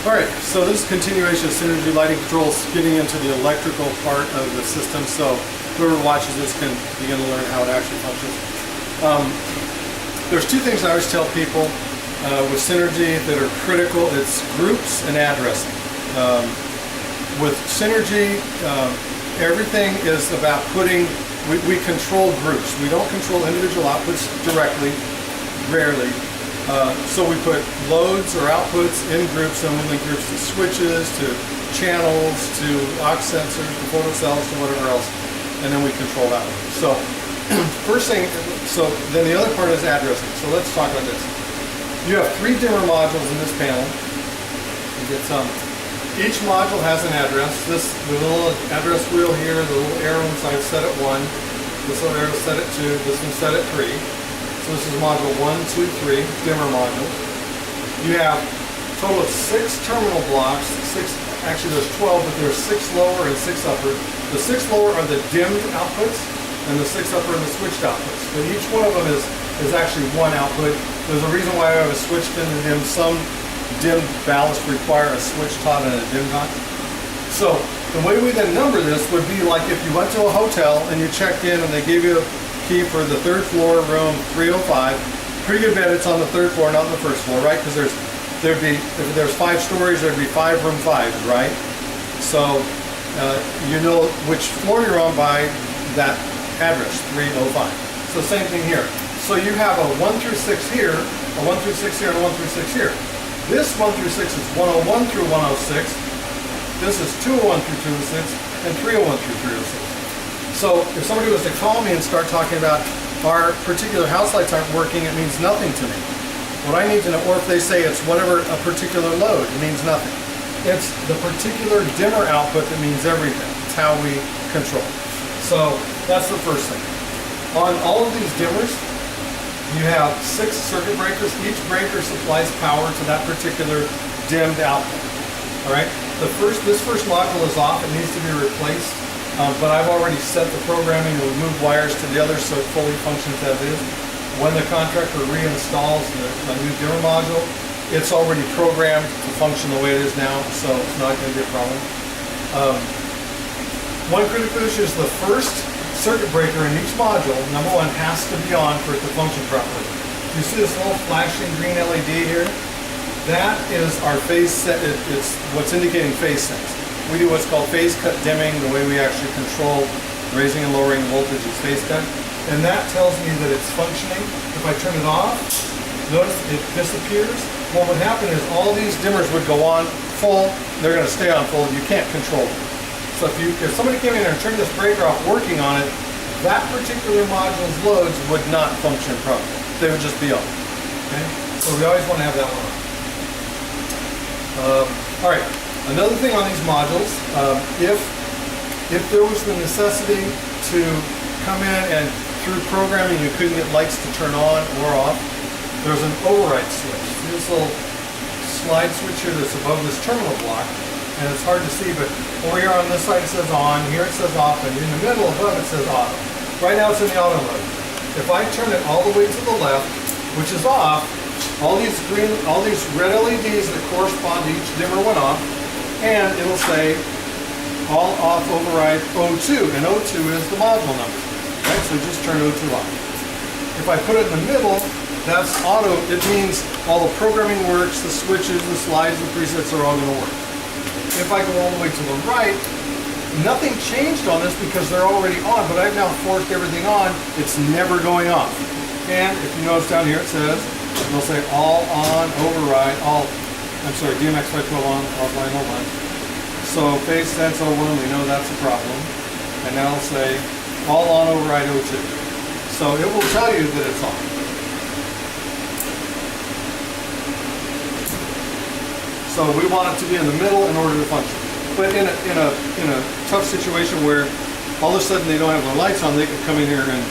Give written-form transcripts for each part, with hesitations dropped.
Alright, so this is continuation of Synergy Lighting Controls, getting into the electrical part of the system, so whoever watches this can begin to learn how it actually functions. There's two things I always tell people with Synergy that are critical. It's groups and addressing. With Synergy, everything is about we control groups. We don't control individual outputs directly, rarely. So we put loads or outputs in groups, and we link groups to switches, to channels, to aux sensors, to photocells, to whatever else, and then we control that one. So first thing, so then the other part is addressing. So let's talk about this. You have 3 dimmer modules in this panel. You get some. Each module has an address. The little address wheel here, the little arrow inside set at 1. This little arrow set at 2. This one set at 3. So this is module 1, 2, 3, dimmer modules. You have a total of 6 terminal blocks. Actually there's 12, but there's 6 lower and 6 upper. The 6 lower are the dimmed outputs, and the 6 upper are the switched outputs. But each one of them is actually one output. There's a reason why I have a switch pin to dim. Some dimmed ballasts require a switch tot and a dim tot. So the way we then number this would be like if you went to a hotel and you checked in and they gave you a key for the 3rd floor, room 305. Pretty good bet it's on the 3rd floor, not on the 1st floor, right? Because if there's 5 stories, there'd be 5 room 5s, right? So you know which floor you're on by that address, 305. So same thing here. So you have a 1 through 6 here, a 1 through 6 here, and a 1 through 6 here. This 1 through 6 is 101 through 106. This is 201 through 206, and 301 through 306. So if somebody was to call me and start talking about our particular house lights aren't working, it means nothing to me. What I need to know, or if they say it's whatever a particular load, it means nothing. It's the particular dimmer output that means everything. It's how we control. So that's the first thing. On all of these dimmers, you have 6 circuit breakers. Each breaker supplies power to that particular dimmed output. All right. This first module is off. It needs to be replaced. But I've already set the programming to move wires to the other so it fully functions as is. When the contractor reinstalls the new dimmer module, it's already programmed to function the way it is now, so it's not going to be a problem. One critical issue is the first circuit breaker in each module, number 1, has to be on for it to function properly. You see this little flashing green LED here? That is our phase set. It's what's indicating phase sense. We do what's called phase cut dimming. The way we actually control raising and lowering voltage is phase cut. And that tells me that it's functioning. If I turn it off, notice it disappears. What would happen is all these dimmers would go on full. They're going to stay on full. You can't control them. So if somebody came in there and turned this breaker off working on it, that particular module's loads would not function properly. They would just be off. Okay? So we always want to have that one on. All right. Another thing on these modules, if there was the necessity to come in and through programming you couldn't get lights to turn on or off, there's an override switch. This little slide switch here that's above this terminal block, and it's hard to see, but over here on this side it says on, here it says off, and in the middle above it says auto. Right now it's in the auto mode. If I turn it all the way to the left, which is off, all these red LEDs that correspond to each dimmer went off, and it'll say all off override O2, and O2 is the module number. Right? So just turn O2 off. If I put it in the middle, that's auto. It means all the programming works, the switches, the slides, the presets are all going to work. If I go all the way to the right, nothing changed on this because they're already on, but I've now forced everything on. It's never going off. And if you notice down here it says, it'll say all on override, DMX 512 on, offline on. So phase sense 01, we know that's a problem. And now it'll say all on override 02. So it will tell you that it's on. So we want it to be in the middle in order to function. But in a tough situation where all of a sudden they don't have their lights on, they could come in here and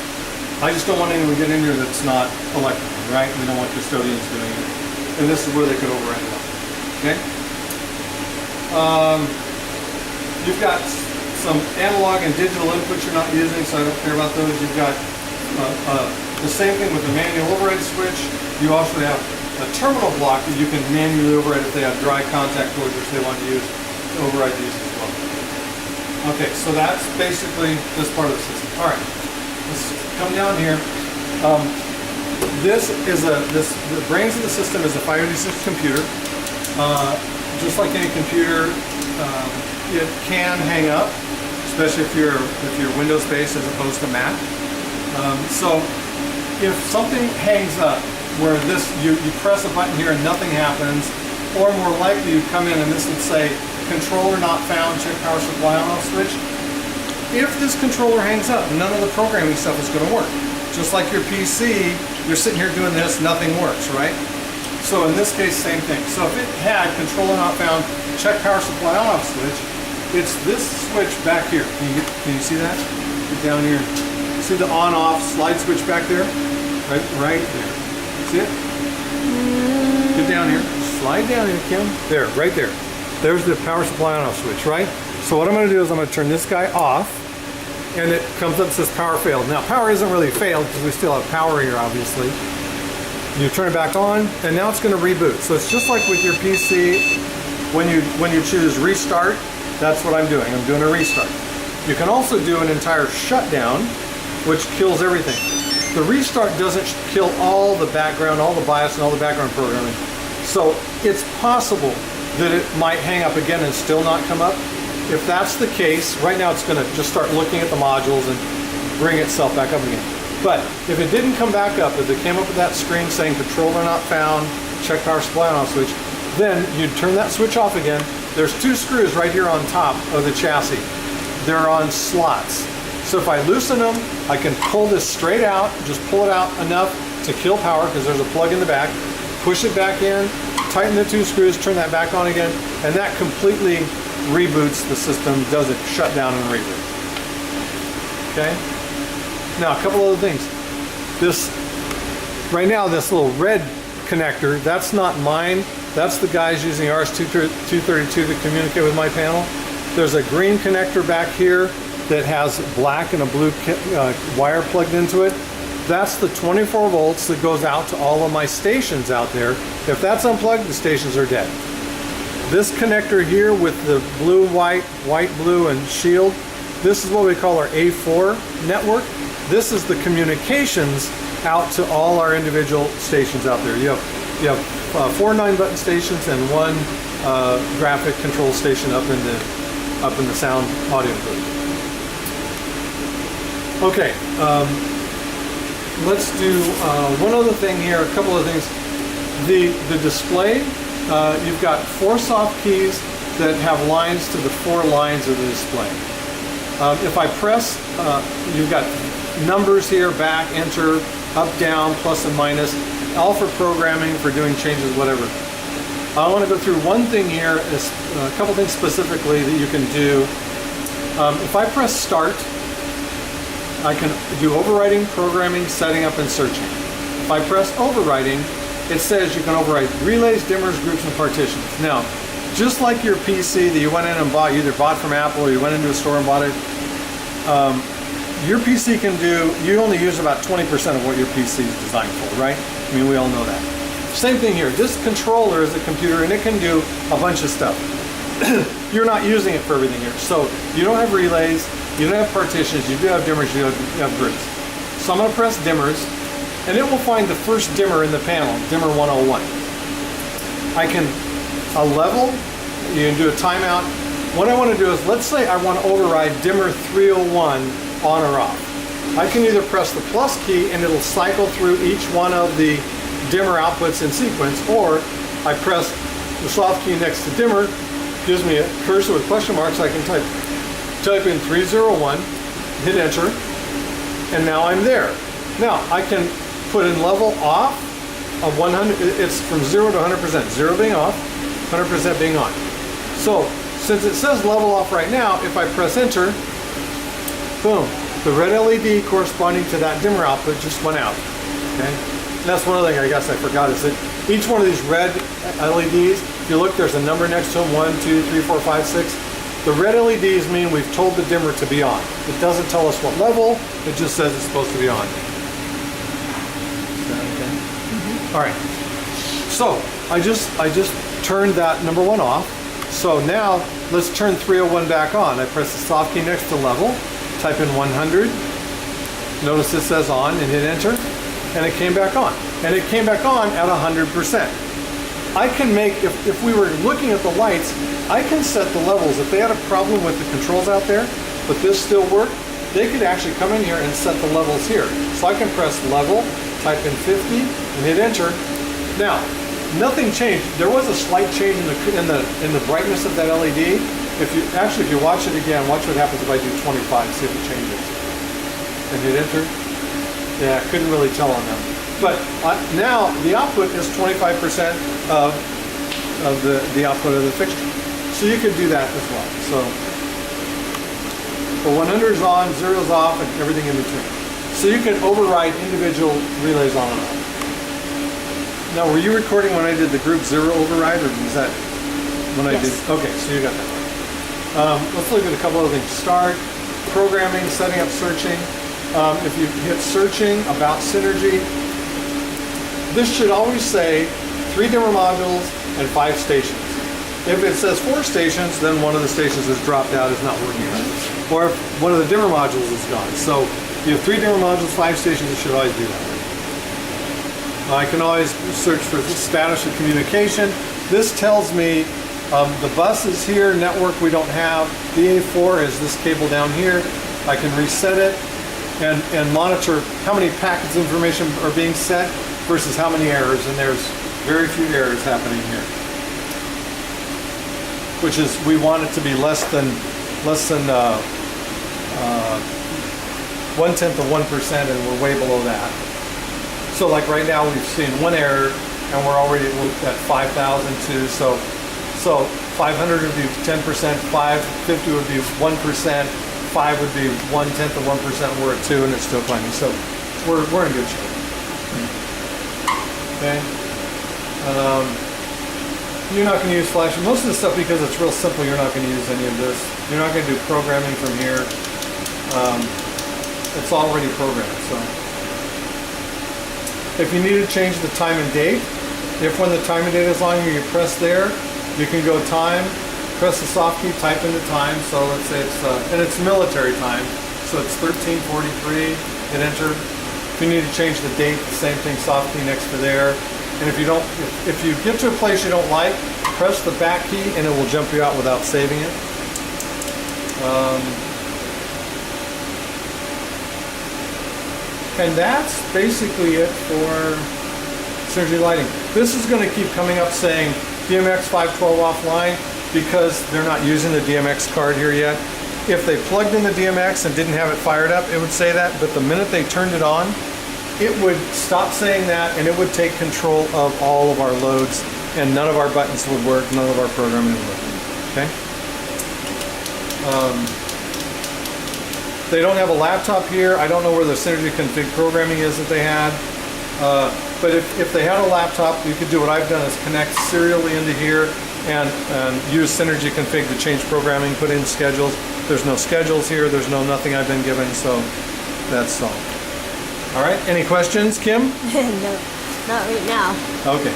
I just don't want anyone to get in here that's not electrical, right? We don't want custodians doing it. And this is where they could override it. Okay? You've got some analog and digital inputs you're not using, so I don't care about those. You've got the same thing with the manual override switch. You also have terminal block that you can manually override if they have dry contact cords which they want to use to override these as well. Okay, so that's basically this part of the system. All right, let's come down here. The brains of the system is a 586 computer. Just like any computer, it can hang up, especially if you're Windows based as opposed to Mac. So if something hangs up where you press a button here and nothing happens, or more likely you come in and this would say controller not found, check power supply on off switch. If this controller hangs up, none of the programming stuff is going to work. Just like your PC, you're sitting here doing this, nothing works, right? So in this case, same thing. So if it had controller not found, check power supply on off switch, it's this switch back here. Can you see that? Get down here. See the on off slide switch back there? Right there. See it? Get down here. Slide down here, Kim. There, right there. There's the power supply on off switch, right? So what I'm going to do is I'm going to turn this guy off, and it comes up and says power failed. Now power isn't really failed because we still have power here, obviously. You turn it back on, and now it's going to reboot. So it's just like with your PC, when you choose restart, that's what I'm doing. I'm doing a restart. You can also do an entire shutdown, which kills everything. The restart doesn't kill all the background, all the BIOS, and all the background programming. So it's possible that it might hang up again and still not come up. If that's the case, right now it's going to just start looking at the modules and bring itself back up again. But if it didn't come back up, if it came up with that screen saying controller not found, check power supply on off switch, then you'd turn that switch off again. There's two screws right here on top of the chassis. They're on slots. So if I loosen them, I can pull this straight out, just pull it out enough to kill power because there's a plug in the back, push it back in, tighten the two screws, turn that back on again, and that completely reboots the system, does it shut down and reboot. Okay? Now, a couple other things. Right now, this little red connector, that's not mine. That's the guys using RS-232 to communicate with my panel. There's a green connector back here that has black and a blue wire plugged into it. That's the 24 volts that goes out to all of my stations out there. If that's unplugged, the stations are dead. This connector here with the blue, white, blue, and shield, this is what we call our A4 network. This is the communications out to all our individual stations out there. You have 4 9-button stations and 1 graphic control station up in the sound audio booth. Okay, let's do one other thing here. A couple of things. The display, you've got 4 soft keys that have lines to the 4 lines of the display. If I press, you've got numbers here, back, enter, up, down, plus and minus, all for programming, for doing changes, whatever. I want to go through one thing here, a couple things specifically that you can do. If I press start, I can do overriding, programming, setting up, and searching. If I press overriding, it says you can override relays, dimmers, groups, and partitions. Now, just like your PC that you went in and bought, you either bought from Apple or you went into a store and bought it, your PC can do, you only use about 20% of what your PC is designed for, right? I mean, we all know that. Same thing here. This controller is a computer and it can do a bunch of stuff. You're not using it for everything here. So you don't have relays, you don't have partitions, you do have dimmers, you have groups. So I'm going to press dimmers, and it will find the first dimmer in the panel, dimmer 101. I can level, you can do a timeout. What I want to do is, let's say I want to override dimmer 301 on or off. I can either press the plus key and it'll cycle through each one of the dimmer outputs in sequence, or I press the soft key next to dimmer, gives me a cursor with question marks. I can type in 301, hit enter, and now I'm there. Now I can put in level off of 100, it's from 0 to 100%, 0 being off, 100% being on. So since it says level off right now, if I press enter, boom, the red LED corresponding to that dimmer output just went out. Okay, and that's one other thing I guess I forgot, is that each one of these red LEDs, if you look, there's a number next to them, 1, 2, 3, 4, 5, 6. The red LEDs mean we've told the dimmer to be on. It doesn't tell us what level, it just says it's supposed to be on. Is that okay? Mm-hmm. All right. So I just turned that number 1 off. So now let's turn 301 back on. I press the soft key next to level, type in 100. Notice it says on and hit enter, and it came back on. And it came back on at 100%. I can make, if we were looking at the lights, I can set the levels. If they had a problem with the controls out there, but this still worked, they could actually come in here and set the levels here. So I can press level, type in 50, and hit enter. Now, nothing changed. There was a slight change in the brightness of that LED. If you watch it again, watch what happens if I do 25, see if it changes. And hit enter. Yeah, I couldn't really tell on them. But now the output is 25% of the output of the fixture. So you could do that as well. So 100 is on, 0 is off, and everything in between. So you can override individual relays on and off. Now, were you recording when I did the group 0 override, or was that when I did? Okay, so you got that right. Let's look at a couple other things. Start, programming, setting up searching. If you hit searching, about Synergy, this should always say 3 dimmer modules and 5 stations. If it says 4 stations, then one of the stations is dropped out, is not working right. Or if one of the dimmer modules is gone. So you have 3 dimmer modules, 5 stations, it should always do that. I can always search for status of communication. This tells me the bus is here, network we don't have. DA4 is this cable down here. I can reset it and monitor how many packets of information are being sent versus how many errors, and there's very few errors happening here. Which is, we want it to be less than 1/10 of 1%, and we're way below that. So like right now we've seen 1 error, and we're already at 5,002. So 500 would be 10%, 550 would be 1%, 5 would be 1/10 of 1%. We're at 2, and it's still climbing. So we're in good shape. Okay. You're not going to use Flash. Most of the stuff, because it's real simple, you're not going to use any of this. You're not going to do programming from here. It's already programmed. So if you need to change the time and date, if when the time and date is on here, you press there, you can go time, press the soft key, type in the time. So let's say and it's military time. So it's 13:43, hit enter. If you need to change the date, the same thing, soft key next to there. And if you get to a place you don't like, press the back key and it will jump you out without saving it. And that's basically it for Synergy Lighting. This is going to keep coming up saying DMX 512 offline because they're not using the DMX card here yet. If they plugged in the DMX and didn't have it fired up, it would say that, but the minute they turned it on, it would stop saying that, and it would take control of all of our loads, and none of our buttons would work, none of our programming would work. Okay? They don't have a laptop here. I don't know where the Synergy Config programming is that they had. But if they had a laptop, you could do what I've done, is connect serially into here and use Synergy Config to change programming, put in schedules. There's no schedules here. There's nothing I've been given, so that's all. All right, any questions, Kim? No, not right now. Okay.